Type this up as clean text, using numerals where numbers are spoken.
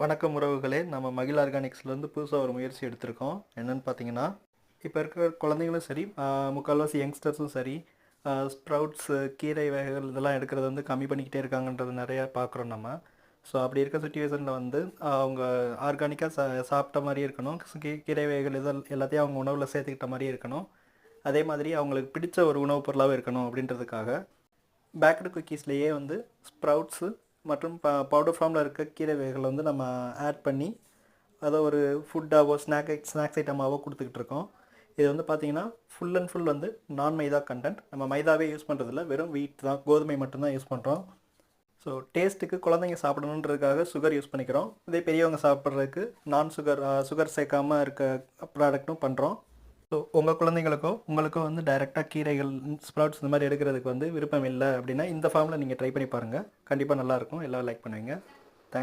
வணக்கம் உறவுகளே, நம்ம மகிழ் ஆர்கானிக்ஸ்லேருந்து புதுசாக ஒரு முயற்சி எடுத்திருக்கோம். என்னென்னு பார்த்தீங்கன்னா, இப்போ இருக்கிற குழந்தைங்களும் சரி, முக்கால்வாசி யங்ஸ்டர்ஸும் சரி, ஸ்ப்ரவுட்ஸு, கீரை வகைகள் இதெல்லாம் எடுக்கிறது வந்து கம்மி பண்ணிக்கிட்டே இருக்காங்கன்றது நிறையா பார்க்குறோம் நம்ம. ஸோ அப்படி இருக்க சுச்சுவேஷனில் வந்து அவங்க ஆர்கானிக்காக சாப்பிட்ட மாதிரி இருக்கணும். கீரை வகைகள் எல்லாத்தையும் அவங்க உணவில் சேர்த்துக்கிட்ட மாதிரி இருக்கணும். அதே மாதிரி அவங்களுக்கு பிடிச்ச ஒரு உணவுப் பொருளாகவும் இருக்கணும் அப்படின்றதுக்காக பேக்கரி குக்கீஸ்லேயே வந்து ஸ்ப்ரவுட்ஸு மற்றும் பவுடர் ஃபார்மில் இருக்க கீரை வகைகளை வந்து நம்ம ஆட் பண்ணி அதை ஒரு ஃபுட்டாவோ ஸ்நாக்ஸ் ஐட்டமாகவோ கொடுத்துக்கிட்டு இருக்கோம். இது வந்து பார்த்திங்கன்னா ஃபுல் அண்ட் ஃபுல் வந்து நான் மைதா கண்டென்ட். நம்ம மைதாவே யூஸ் பண்ணுறதில்ல, வெறும் வீட் தான், கோதுமை மட்டும்தான் யூஸ் பண்ணுறோம். ஸோ டேஸ்ட்டுக்கு குழந்தைங்க சாப்பிடணுன்றதுக்காக சுகர் யூஸ் பண்ணிக்கிறோம். இதே பெரியவங்க சாப்பிட்றதுக்கு சுகர் சேர்க்காமல் இருக்க ப்ராடக்ட்டும் பண்ணுறோம். ஸோ உங்கள் குழந்தைங்களுக்கோ உங்களுக்கோ வந்து டைரெக்டாக கீரைகள், ஸ்ப்ரவுட்ஸ் இந்த மாதிரி எடுக்கிறதுக்கு வந்து விருப்பம் இல்லை அப்படின்னா இந்த ஃபார்மில் நீங்கள் ட்ரை பண்ணி பாருங்கள். கண்டிப்பாக நல்லாயிருக்கும், எல்லோரும் லைக் பண்ணுவீங்க.